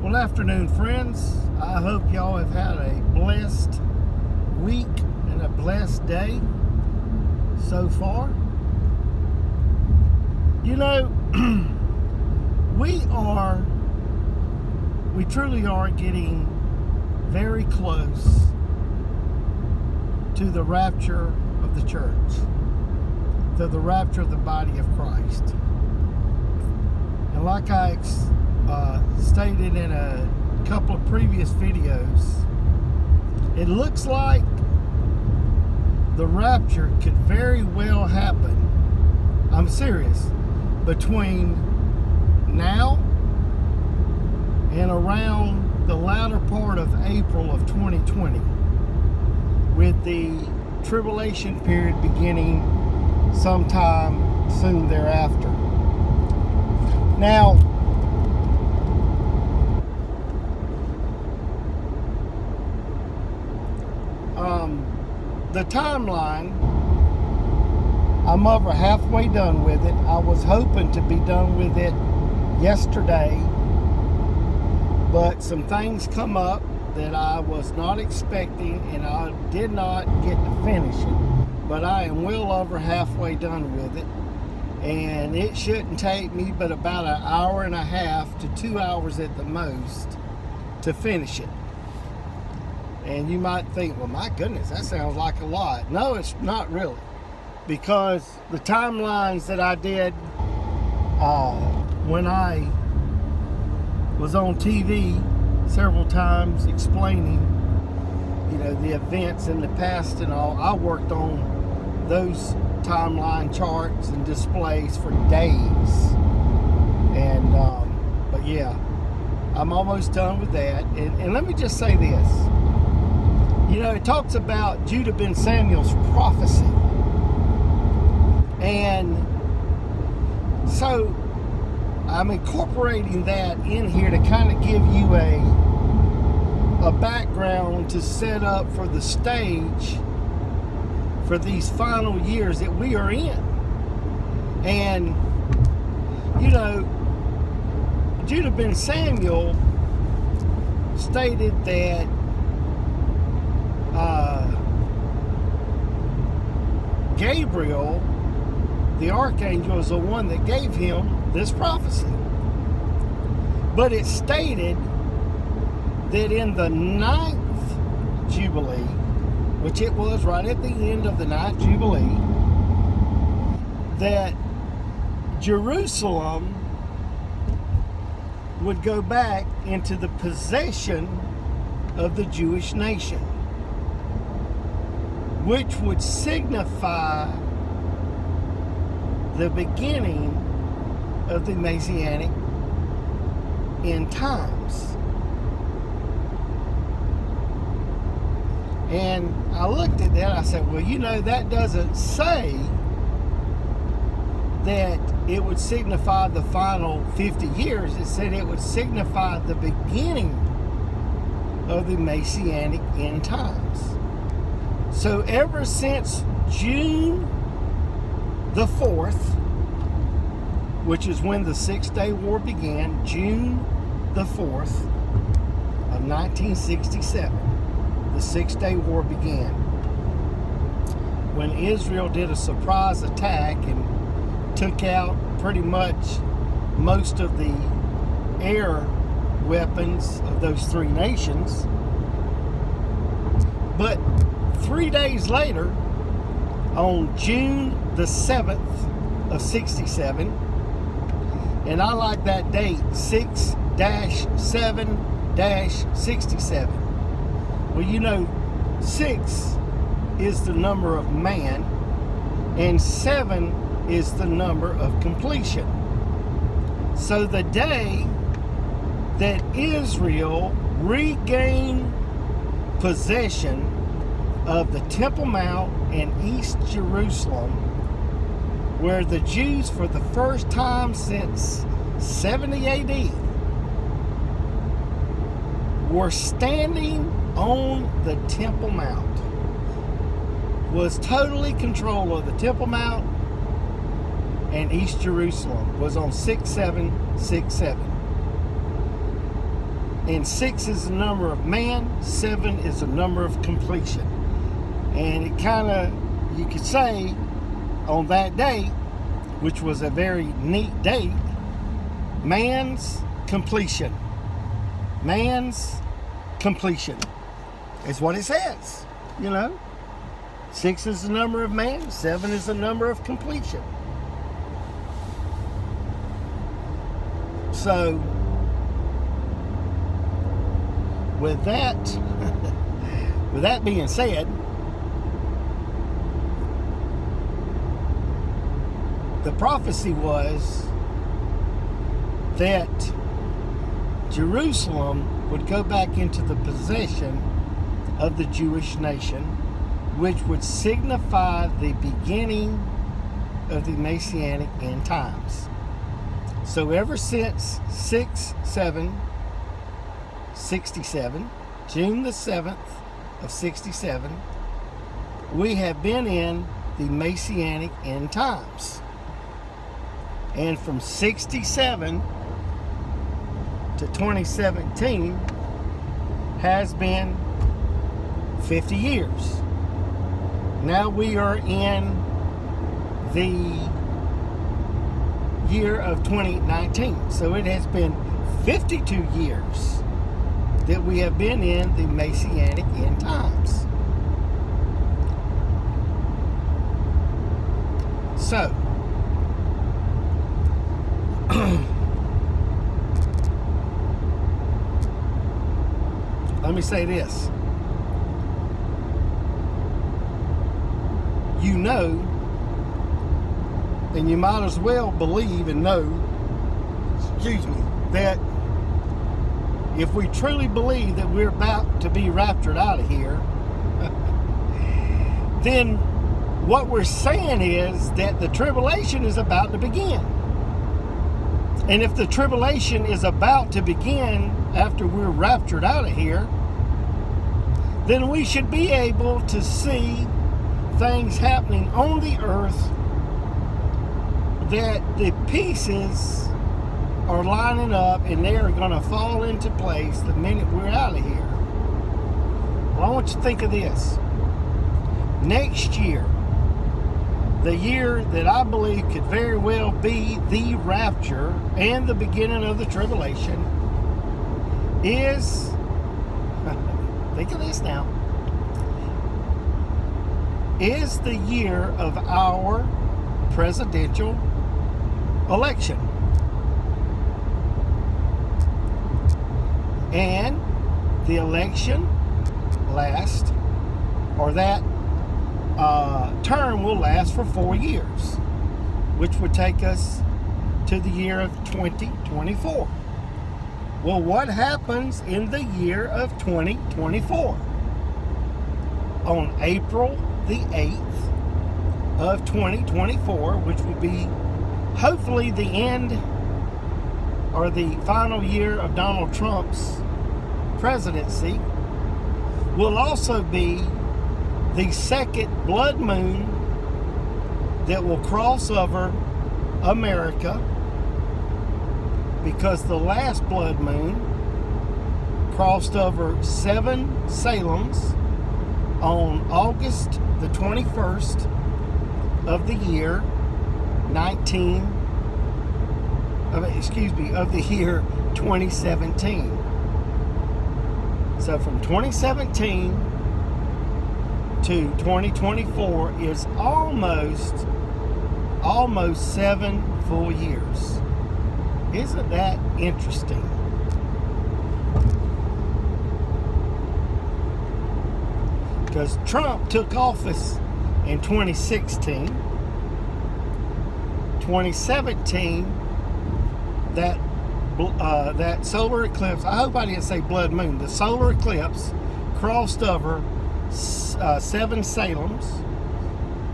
Well, afternoon, friends. I hope y'all have had a blessed week and a blessed day so far. You know, we truly are getting very close to the rapture of the church, to the rapture of the body of Christ. And like I stated in a couple of previous videos, it looks like the rapture could very well happen, I'm serious, between now and around the latter part of April of 2020, with the tribulation period beginning sometime soon thereafter. Now, the timeline, I'm over halfway done with it. I was hoping to be done with it yesterday, but some things come up that I was not expecting, and I did not get to finish it. But I am well over halfway done with it, and it shouldn't take me but about an hour and a half to 2 hours at the most to finish it. And you might think, well, my goodness, that sounds like a lot. No, it's not really, because the timelines that I did when I was on TV several times explaining, you know, the events in the past and all, I worked on those timeline charts and displays for days. And but yeah, I'm almost done with that. And let me just say this. You know, it talks about Judah ben Samuel's prophecy. And so I'm incorporating that in here to kind of give you a background to set up for the stage for these final years that we are in. And, you know, Judah ben Samuel stated that Gabriel, the archangel, is the one that gave him this prophecy. But it stated that in the 9th Jubilee, which it was right at the end of the 9th Jubilee, that Jerusalem would go back into the possession of the Jewish nation, which would signify the beginning of the Messianic end times. And I looked at that, I said, well, you know, that doesn't say that it would signify the final 50 years. It said it would signify the beginning of the Messianic end times. So ever since June the 4th, which is when the 6-Day War began, June the 4th of 1967, the 6-Day War began, when Israel did a surprise attack and took out pretty much most of the air weapons of those three nations. But 3 days later, on June the 7th of 67, and I like that date, 6-7-67. Well, you know, 6 is the number of man, and 7 is the number of completion. So the day that Israel regained possession of the Temple Mount and East Jerusalem, where the Jews, for the first time since 70 AD, were standing on the Temple Mount, was totally control of the Temple Mount, and East Jerusalem was on 6-7-6-7. And 6 is the number of man, 7 is the number of completion. And it kind of, you could say, on that date, which was a very neat date, man's completion. Man's completion is what it says, you know. 6 is the number of man, 7 is the number of completion. So, with that being said, the prophecy was that Jerusalem would go back into the possession of the Jewish nation, which would signify the beginning of the Messianic end times. So ever since 67, June the 7th of 67, we have been in the Messianic end times. And from 67 to 2017 has been 50 years. Now we are in the year of 2019. So it has been 52 years that we have been in the Messianic end times. So, let me say this. You know, and you might as well believe and know, that if we truly believe that we're about to be raptured out of here, then what we're saying is that the tribulation is about to begin. And if the tribulation is about to begin after we're raptured out of here, then we should be able to see things happening on the earth, that the pieces are lining up and they are going to fall into place the minute we're out of here. Well, I want you to think of this. Next year, the year that I believe could very well be the rapture and the beginning of the tribulation, is, think of this now, is the year of our presidential election. And the election lasts, or that term will last for 4 years, which would take us to the year of 2024. Well, what happens in the year of 2024? On April the 8th of 2024, which will be hopefully the end or the final year of Donald Trump's presidency, will also be the second blood moon that will cross over America, because the last blood moon crossed over 7 Salems on August the 21st of the year of the year 2017. So from 2017 to 2024 is almost 7 full years. Isn't that interesting? Because Trump took office in 2016. 2017, that solar eclipse, I hope I didn't say blood moon, the solar eclipse crossed over 7 Salems,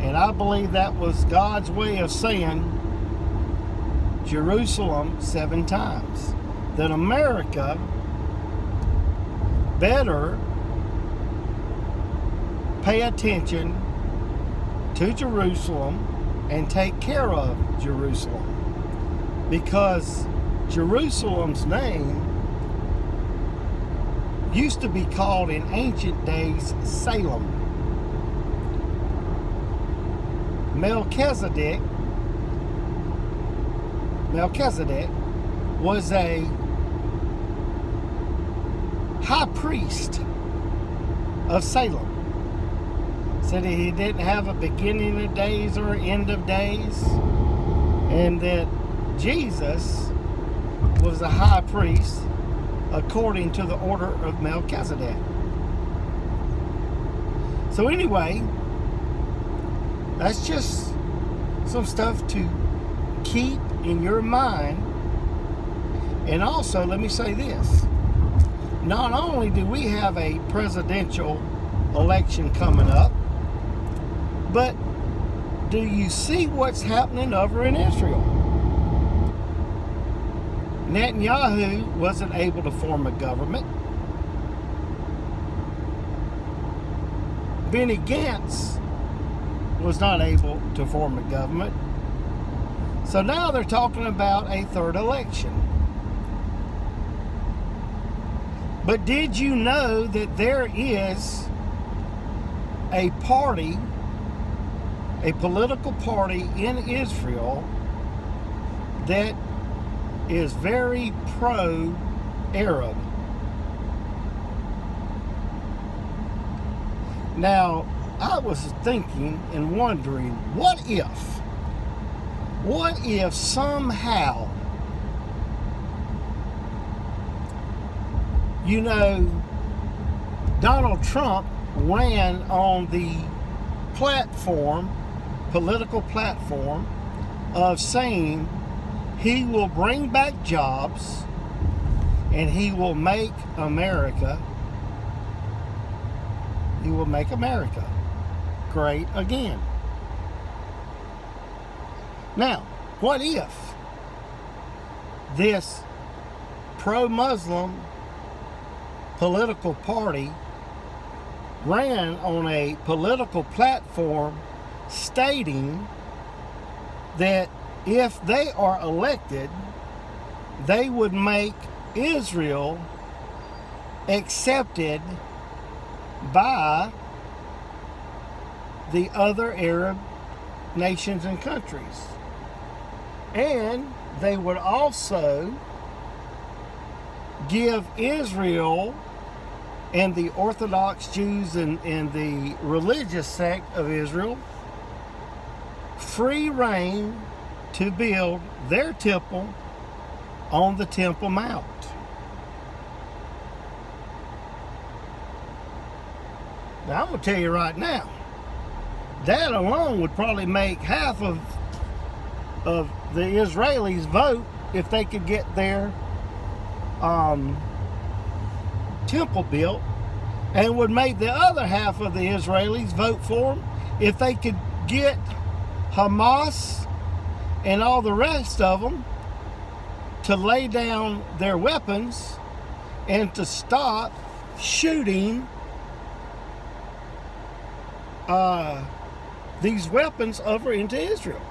and I believe that was God's way of saying Jerusalem 7 times. That America better pay attention to Jerusalem and take care of Jerusalem, because Jerusalem's name used to be called in ancient days Salem. Melchizedek was a high priest of Salem. Said he didn't have a beginning of days or end of days, and that Jesus was a high priest according to the order of Melchizedek. So anyway, that's just some stuff to keep in your mind. And also, let me say this. Not only do we have a presidential election coming up, but do you see what's happening over in Israel? Netanyahu wasn't able to form a government. Benny Gantz was not able to form a government. So now they're talking about a third election. But did you know that there is a party, a political party in Israel that is very pro-Arab? Now, I was thinking and wondering, what if somehow, you know, Donald Trump ran on the political platform of saying he will bring back jobs and he will make America great again. Now, what if this pro-Muslim political party ran on a political platform stating that if they are elected, they would make Israel accepted by the other Arab nations and countries. And they would also give Israel and the Orthodox Jews and the religious sect of Israel free reign to build their temple on the Temple Mount. Now, I'm going to tell you right now, that alone would probably make half of the Israelis vote if they could get their temple built, and would make the other half of the Israelis vote for them if they could get Hamas and all the rest of them to lay down their weapons and to stop shooting these weapons over into Israel.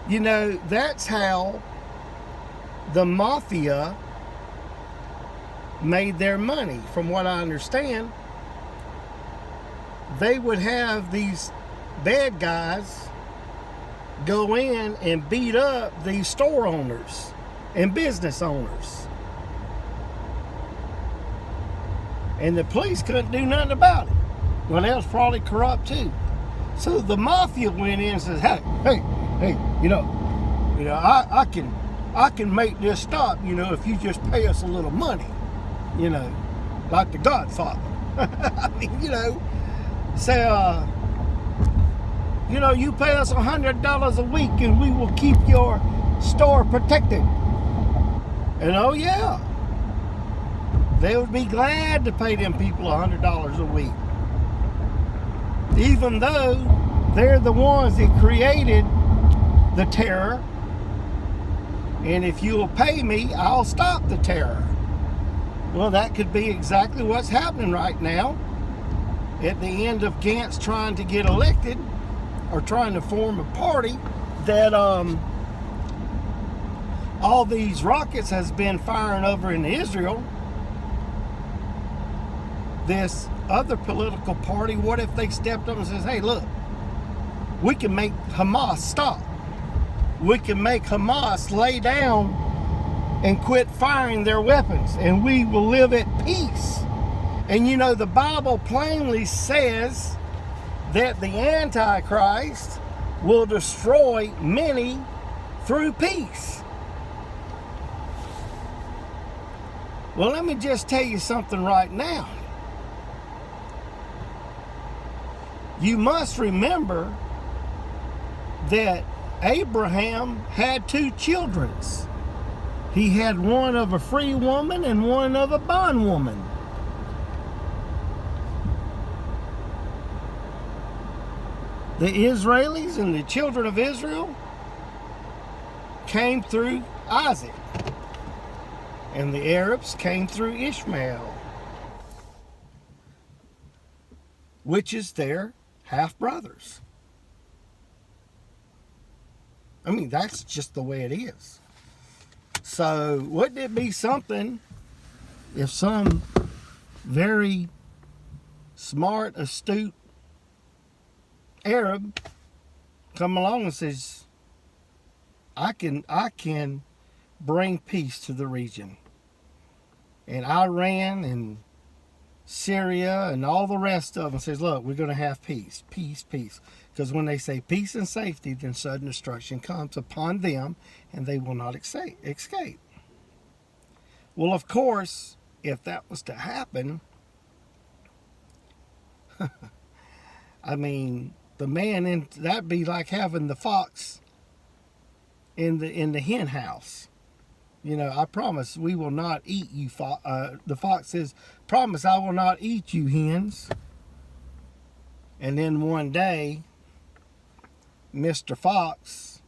You know, that's how the mafia made their money. From what I understand, they would have these bad guys go in and beat up these store owners and business owners. And the police couldn't do nothing about it. Well, they was probably corrupt too. So the mafia went in and says, hey, you know, I can make this stop, you know, if you just pay us a little money, you know, like the Godfather. I mean, you know, say, you know, you pay us $100 a week and we will keep your store protected. And oh yeah, they would be glad to pay them people $100 a week. Even though they're the ones that created the terror. And if you will pay me, I'll stop the terror. Well, that could be exactly what's happening right now. At the end of Gantz trying to get elected, or trying to form a party that all these rockets has been firing over in Israel, this other political party, what if they stepped up and says, hey, look, we can make Hamas stop. We can make Hamas lay down and quit firing their weapons, and we will live at peace. And you know, the Bible plainly says that the Antichrist will destroy many through peace. Well, let me just tell you something right now. You must remember that Abraham had 2 children. He had one of a free woman and one of a bondwoman. The Israelis and the children of Israel came through Isaac, and the Arabs came through Ishmael, which is their half-brothers. I mean, that's just the way it is. So wouldn't it be something if some very smart, astute Arab come along and says, I can bring peace to the region. And Iran and Syria and all the rest of them says, look, we're going to have peace, peace, peace. Because when they say peace and safety, then sudden destruction comes upon them and they will not escape. Well, of course, if that was to happen, I mean, the man in that'd be like having the fox in the hen house. You know, I promise we will not eat you. The fox says, promise I will not eat you, hens. And then one day, Mr. Fox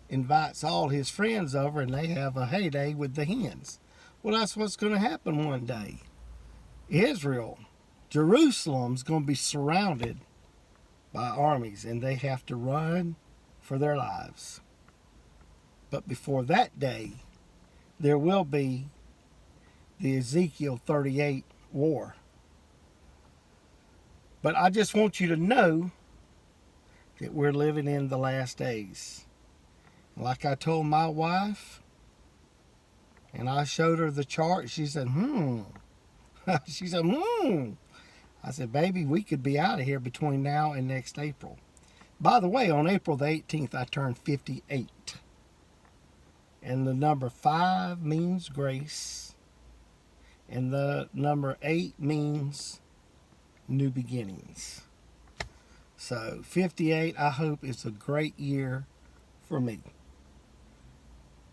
invites all his friends over and they have a heyday with the hens. Well, that's what's going to happen one day. Israel, Jerusalem's going to be surrounded by armies and they have to run for their lives. But before that day, there will be the Ezekiel 38 war. But I just want you to know that we're living in the last days. Like I told my wife, and I showed her the chart, she said, She said, I said, baby, we could be out of here between now and next April. By the way, on April the 18th, I turned 58. And the number 5 means grace. And the number 8 means new beginnings. So 58, I hope, is a great year for me.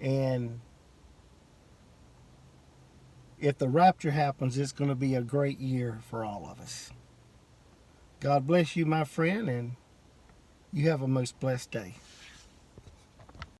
And if the rapture happens, it's going to be a great year for all of us. God bless you, my friend, and you have a most blessed day.